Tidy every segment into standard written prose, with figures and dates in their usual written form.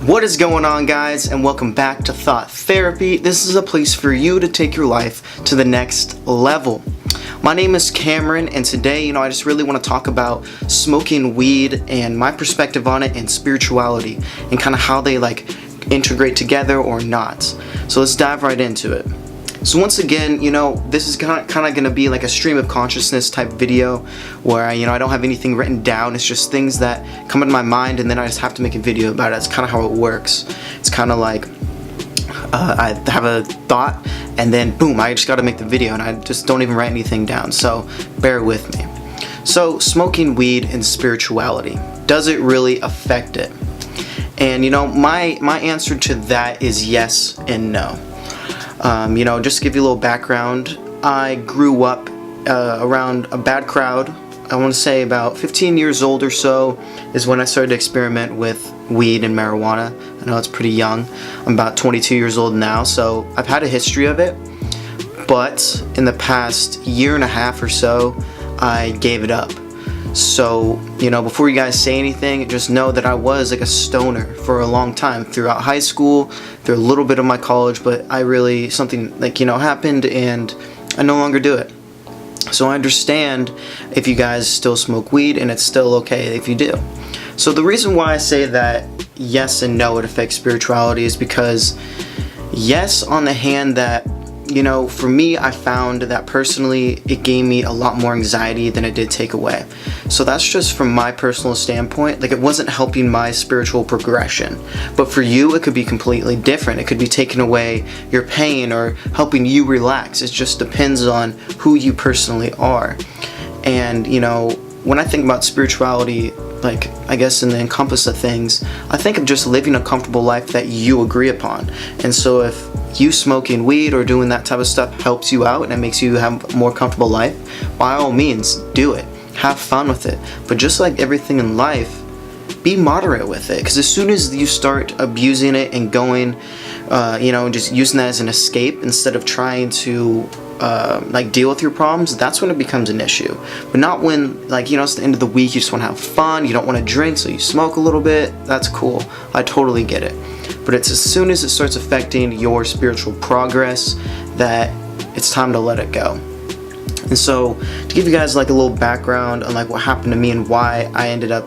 What is going on, guys, and welcome back to Thought Therapy. This is a place for you to take your life to the next level. My name is Cameron, and today, I just really want to talk about smoking weed and my perspective on it and spirituality and kind of how they integrate together or not. So let's dive right into it. So once again, this is kind of going to be like a stream of consciousness type video where I don't have anything written down. It's just things that come into my mind and then I just have to make a video about it. That's kind of how it works. It's kind of like I have a thought and then boom, I just got to make the video and I just don't even write anything down. So bear with me. So smoking weed and spirituality, does it really affect it? And my answer to that is yes and no. Just to give you a little background, I grew up around a bad crowd. I want to say about 15 years old or so is when I started to experiment with weed and marijuana. I know it's pretty young. I'm about 22 years old now, so I've had a history of it. But in the past year and a half or so, I gave it up. So, before you guys say anything, just know that I was like a stoner for a long time throughout high school, through a little bit of my college, but something happened and I no longer do it. So I understand if you guys still smoke weed and it's still okay if you do. So the reason why I say that yes and no, it affects spirituality is because yes, on the hand that for me, I found that personally it gave me a lot more anxiety than it did take away. So that's just from my personal standpoint. It wasn't helping my spiritual progression. But for you, it could be completely different. It could be taking away your pain or helping you relax. It just depends on who you personally are. And when I think about spirituality, I guess in the encompass of things, I think of just living a comfortable life that you agree upon. And so if you smoking weed or doing that type of stuff helps you out and it makes you have a more comfortable life, by all means, do it. Have fun with it. But just like everything in life, be moderate with it. Because as soon as you start abusing it and going, just using that as an escape instead of trying to deal with your problems, that's when it becomes an issue. But not when it's the end of the week, you just want to have fun, you don't want to drink, so you smoke a little bit. That's cool. I totally get it. But it's as soon as it starts affecting your spiritual progress that it's time to let it go. And so to give you guys a little background on what happened to me and why I ended up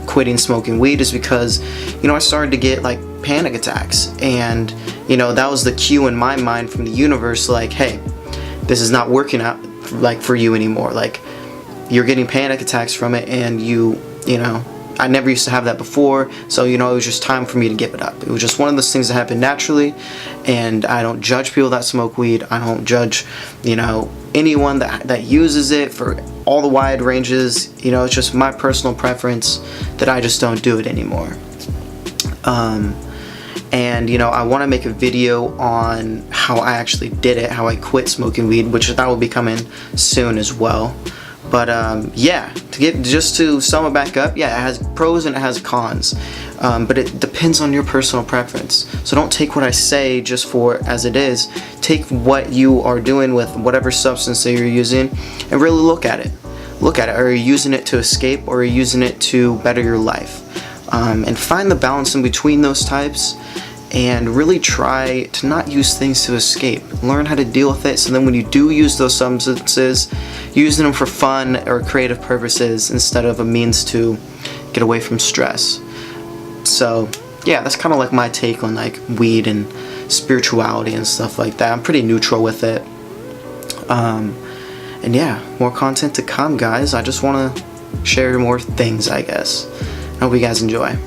quitting smoking weed is because I started to get panic attacks, and that was the cue in my mind from the universe, hey, this is not working out for you anymore. You're getting panic attacks from it, and I never used to have that before, so it was just time for me to give it up. It was just one of those things that happened naturally, and I don't judge people that smoke weed. I don't judge anyone that uses it for all the wide ranges. It's just my personal preference that I just don't do it anymore. And I want to make a video on how I actually did it, how I quit smoking weed, which that will be coming soon as well. But to sum it back up, yeah, it has pros and it has cons, but it depends on your personal preference. So don't take what I say just for as it is. Take what you are doing with whatever substance that you're using and really look at it. Are you using it to escape, or are you using it to better your life? And find the balance in between those types, and really try to not use things to escape. Learn how to deal with it, so then when you do use those substances, using them for fun or creative purposes instead of a means to get away from stress. So yeah, that's kind of my take on weed and spirituality and stuff like that. I'm pretty neutral with it. And yeah, more content to come, guys. I just want to share more things, I guess. I hope you guys enjoy.